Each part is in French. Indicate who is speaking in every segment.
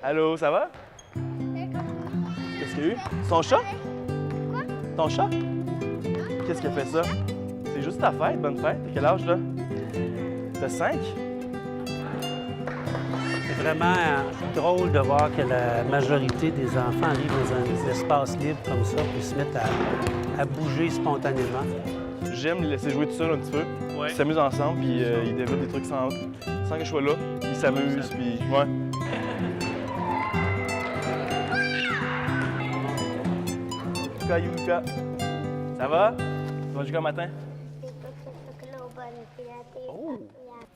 Speaker 1: Allô, ça va? Qu'est-ce qu'il y a eu? Son chat?
Speaker 2: Quoi?
Speaker 1: Ton chat? Qu'est-ce qui a fait ça? C'est juste ta fête, bonne fête. T'as quel âge, là? T'as 5?
Speaker 3: C'est vraiment drôle de voir que la majorité des enfants arrivent dans un espace libre comme ça puis se mettent à bouger spontanément.
Speaker 1: J'aime les laisser jouer tout seul un petit peu.
Speaker 3: Ouais.
Speaker 1: Ils s'amusent ensemble, puis ils développent des trucs sans que je sois là. Ils s'amusent, puis ouais. Yuka, ça va? Tu vas jusqu'au matin? Oh!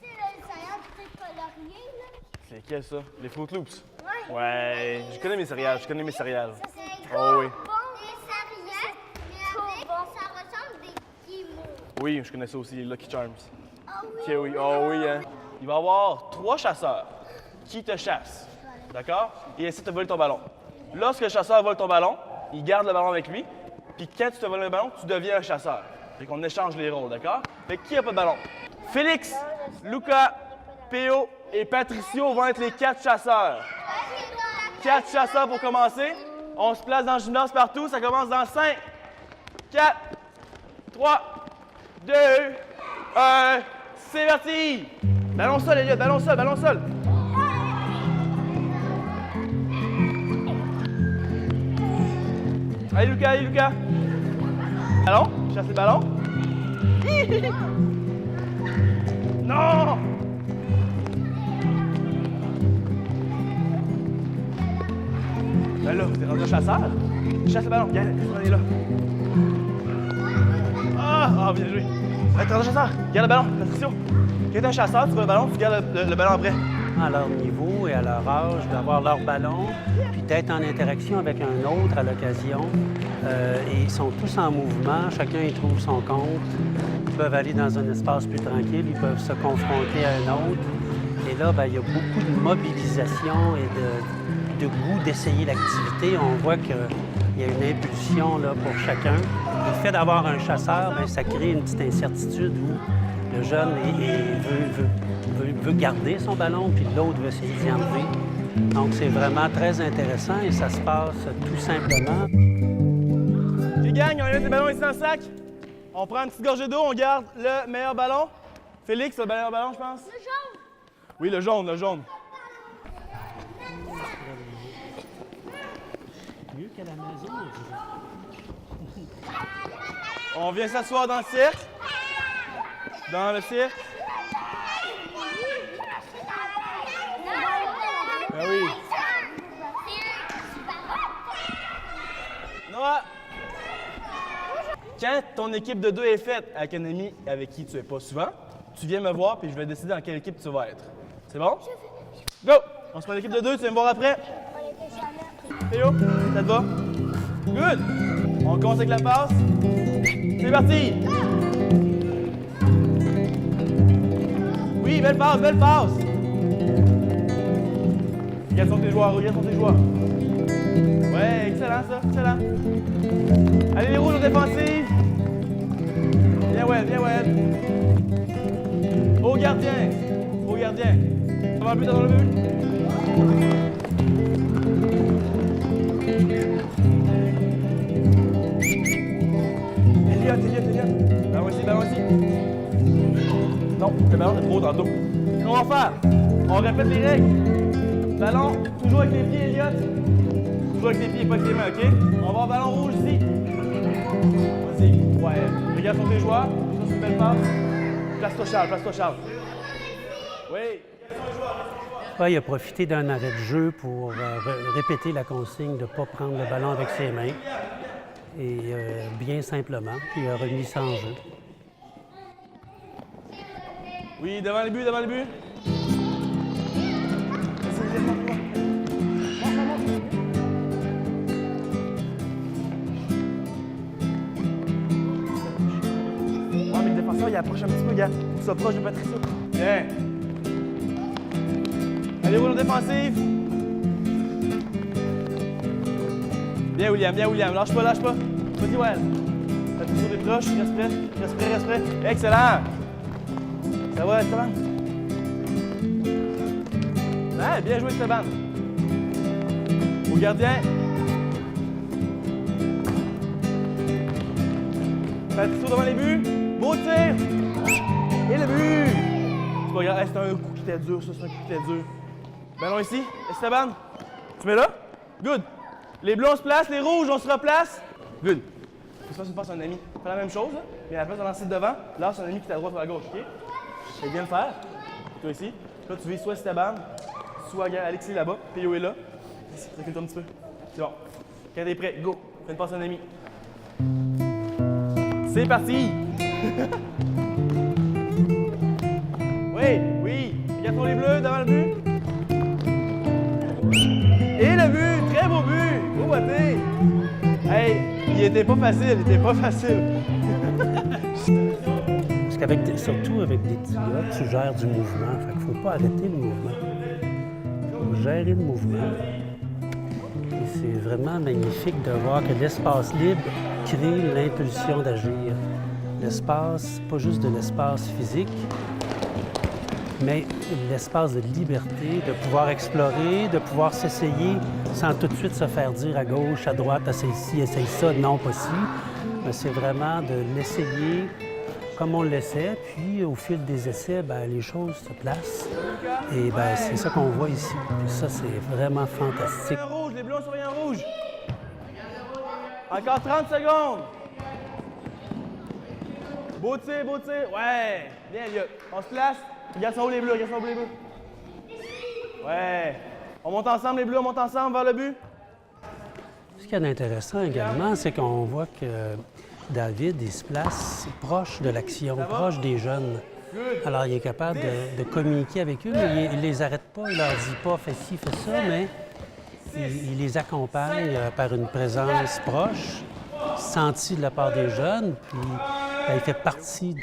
Speaker 2: Tu sais, là, le céréales peut-être colorié, là.
Speaker 1: C'est quel ça? Les Fruit Loops?
Speaker 2: Ouais.
Speaker 1: Ouais, je connais mes céréales, je connais mes céréales.
Speaker 2: C'est
Speaker 1: Oh
Speaker 2: trop
Speaker 1: oui.
Speaker 2: bon, des céréales, mais avec, ça ressemble des guimauves.
Speaker 1: Oui, je connais ça aussi, les Lucky Charms.
Speaker 2: Ah oui?
Speaker 1: Ok, oui, oh oui, hein. Il va y avoir 3 chasseurs qui te chassent, d'accord? Et essaient de te voler ton ballon. Lorsque le chasseur vole ton ballon, il garde le ballon avec lui, puis quand tu te voles le ballon, tu deviens un chasseur. Fait qu'on échange les rôles, d'accord? Fait que qui a pas de ballon? Félix, Luca, Péo et Patricio vont être les 4 chasseurs. 4 chasseurs pour commencer. On se place dans le gymnase partout. Ça commence dans 5, 4, 3, 2, 1. C'est parti! Ballon sol, Elliot, ballon sol, ballon sol. Allez, Lucas, allez, Lucas. Ballon, chasse le ballon. Non! Ben là, t'es rendu un chasseur. Chasse le ballon, viens, on est là. Ah, bien joué. T'es rendu un chasseur, garde le ballon, Patricio. Quand t'es un chasseur, tu vois le ballon, tu gardes le ballon après.
Speaker 3: À leur niveau et à leur âge, d'avoir leur ballon, puis d'être en interaction avec un autre à l'occasion. Et ils sont tous en mouvement, chacun y trouve son compte. Ils peuvent aller dans un espace plus tranquille, ils peuvent se confronter à un autre. Et là, ben, il y a beaucoup de mobilisation et de goût d'essayer l'activité. On voit qu'il y a une impulsion là, pour chacun. Le fait d'avoir un chasseur, bien, ça crée une petite incertitude où le jeune veut garder son ballon, puis l'autre veut essayer d'y enlever. Donc, c'est vraiment très intéressant et ça se passe tout simplement.
Speaker 1: Les gang, on met les ballons ici dans le sac. On prend une petite gorgée d'eau, on garde le meilleur ballon. Félix, le meilleur ballon, je pense.
Speaker 2: Le jaune.
Speaker 1: Oui, le jaune, le jaune.
Speaker 3: Mieux qu'à la maison, je dirais.
Speaker 1: On vient s'asseoir dans le cirque. Dans le cirque. Ben oui. Noah. Quand ton équipe de 2 est faite avec un ami avec qui tu es pas souvent, tu viens me voir puis je vais décider dans quelle équipe tu vas être. C'est bon? Go! On se prend l'équipe de 2, tu viens me voir après. Théo, ça te va? Good! On commence avec la passe. C'est parti! Oui, belle passe, belle passe! Regarde sur tes joueurs, regarde sur tes joueurs. Ouais, excellent ça, excellent. Allez les rouges aux défensives. Viens ouais. Au gardien. Devant le but, devant le but. Elliot. Ballon ici. Non, le ballon est trop dans le dos. Qu'est-ce qu'on va faire? On répète les règles. Ballon, toujours avec les pieds, Elliot. Toujours avec les pieds, pas avec les mains, OK? On va avoir ballon rouge ici. Vas-y. Ouais. Regarde sur tes joueurs. Ça, c'est une belle passe. Place-toi, Charles. Oui.
Speaker 3: Ouais, il a profité d'un arrêt de jeu pour répéter la consigne de ne pas prendre le ballon avec ses mains. Et bien simplement, puis il a remis ça en jeu.
Speaker 1: Oui, devant le but. Ouais, mais le défenseur, il approche un petit peu, gars. Tu s'approches de Patricio. Bien. Allez, roule défensive. Bien, William. Lâche pas. Vas-y, Well. Patricio des proches. Reste prêt. Excellent. Ça va, Esteban? Ouais, bien joué, Esteban. gardien. Patricio devant les buts. Beau tir. Et le but. C'est pas grave. Hey, c'était un coup qui était dur, ça. C'est un coup qui était dur. Ballon ici. Esteban. Tu mets là. Good. Les bleus, on se place. Les rouges, on se replace. Good. Faut que tu fasses une passe à un ami. Fais la même chose, là. Mais à la place de lancer devant, là, c'est un ami qui est à droite ou à gauche, OK? Et bien le faire. Toi ici. Là, tu vises soit Esteban, soit Alexis là-bas. Pio est là. Recule-toi un petit peu. C'est bon. Quand t'es prêt, go. Fais une passe à un ami. C'est parti! Oui, oui. Regardons les bleus devant le but. Et le but! Très beau but! Beau boité! Hey, il était pas facile, il était pas facile.
Speaker 3: Parce qu'avec, surtout avec des petits gars, tu gères du mouvement. Fait qu'il ne faut pas arrêter le mouvement. Il faut gérer le mouvement. Et c'est vraiment magnifique de voir que l'espace libre crée l'impulsion d'agir. L'espace, pas juste de l'espace physique, mais l'espace de liberté, de pouvoir explorer, de pouvoir s'essayer sans tout de suite se faire dire à gauche, à droite, essaye ci, essaye ça, non, pas ci. Mais c'est vraiment de l'essayer comme on l'essaie, puis au fil des essais, bien, les choses se placent. Et bien, c'est ça qu'on voit ici. Puis ça, c'est vraiment fantastique.
Speaker 1: Un rouge, les bleus ont surveillé un rouge. Encore 30 secondes. Beau tir, beau tir. Ouais. Bien, Elliot. On se place. Regarde ça où les bleus, regarde ça où les bleus. Ouais. On monte ensemble, les bleus, on monte ensemble vers le but.
Speaker 3: Ce qu'il y a d'intéressant également, c'est qu'on voit que David, il se place proche de l'action, proche des jeunes. Alors, il est capable de communiquer avec eux, mais il ne les arrête pas, il leur dit pas « fais ci, fais ça », mais il les accompagne par une présence proche, sentie de la part des jeunes, puis il fait partie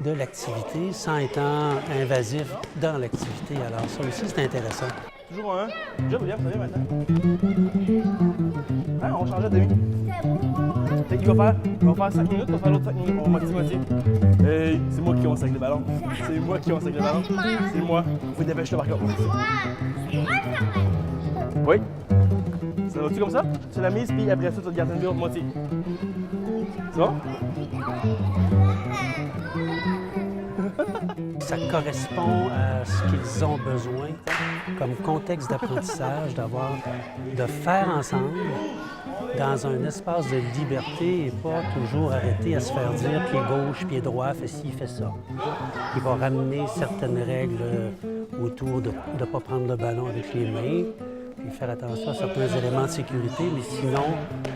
Speaker 3: de l'activité sans étant invasif dans l'activité. Alors, ça aussi, c'est intéressant.
Speaker 1: Toujours un. Job, William, ça vient maintenant. Hein, on changeait de demi. Il va faire 5 minutes, on va faire l'autre 5 minutes, on va moitié-moitié. Hey, c'est moi qui commence avec le ballon. C'est moi qui commence avec le ballon. C'est moi. Faut dépêcher par contre. Oui. Ça va-tu comme ça? Tu la mise, puis après ça, tu te gardes une bulle de moitié. C'est bon?
Speaker 3: Ça correspond à ce qu'ils ont besoin comme contexte d'apprentissage, de faire ensemble dans un espace de liberté et pas toujours arrêter à se faire dire pied gauche, pied droit, fais ci, fais ça. Il va ramener certaines règles autour de ne pas prendre le ballon avec les mains, puis faire attention à certains éléments de sécurité, mais sinon,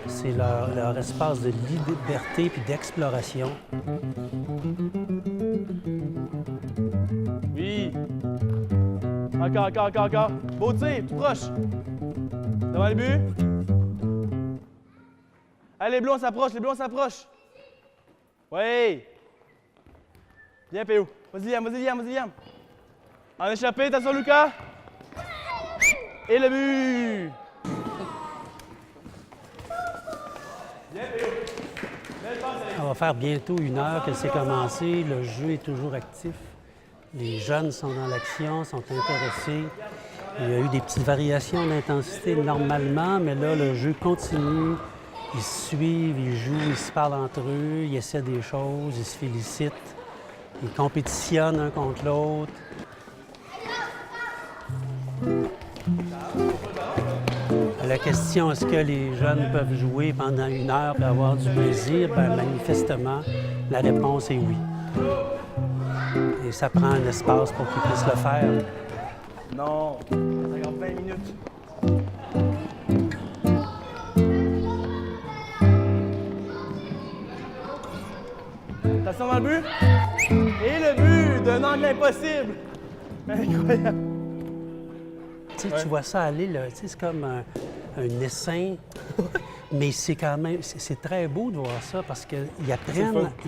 Speaker 3: c'est leur espace de liberté puis d'exploration.
Speaker 1: Oui. Encore. Beau tir, tout proche. Devant le but. Allez, les bleus, on s'approche. Oui. Bien, P.O. Vas-y, Liam. En échappé, attention, Lucas. Et le but. Bien, P.O. Belle passe, Alex.
Speaker 3: Ça va faire bientôt 1 heure que c'est commencé. Le jeu est toujours actif. Les jeunes sont dans l'action, sont intéressés. Il y a eu des petites variations d'intensité normalement, mais là, le jeu continue. Ils se suivent, ils jouent, ils se parlent entre eux, ils essaient des choses, ils se félicitent. Ils compétitionnent un contre l'autre. La question, est-ce que les jeunes peuvent jouer pendant 1 heure et avoir du plaisir? Bien, manifestement, la réponse est oui. Et ça prend un espace pour qu'ils puissent le faire.
Speaker 1: Non, ça regarde 20 minutes. Attention dans le but. Et le but d'un angle impossible. Incroyable.
Speaker 3: Tu sais, tu vois ça aller, là, tu sais, c'est comme un essaim, mais c'est quand même, c'est très beau de voir ça parce qu'ils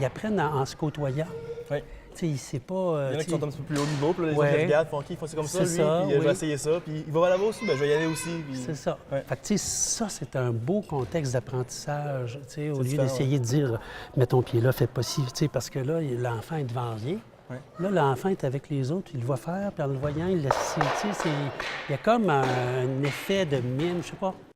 Speaker 3: apprennent en se côtoyant.
Speaker 1: Oui.
Speaker 3: Tu sais, c'est pas...
Speaker 1: Il y en a qui sont un petit peu plus haut niveau, puis là, les
Speaker 3: Ouais.
Speaker 1: autres ils regardent, font OK, c'est comme ça, lui,
Speaker 3: ça,
Speaker 1: puis je
Speaker 3: oui.
Speaker 1: vais essayer ça, puis il va là-bas aussi, ben je vais y aller aussi. Puis...
Speaker 3: C'est ça.
Speaker 1: Ouais.
Speaker 3: Fait que, tu sais, ça, c'est un beau contexte d'apprentissage, tu sais, au lieu
Speaker 1: différent,
Speaker 3: d'essayer de dire « mets ton pied là, fais pas ci », tu sais, parce que là, l'enfant est devant rien.
Speaker 4: Ouais.
Speaker 3: Là, l'enfant est avec les autres, il le voit faire, puis en le voyant, il y a comme un effet de mime, je sais pas.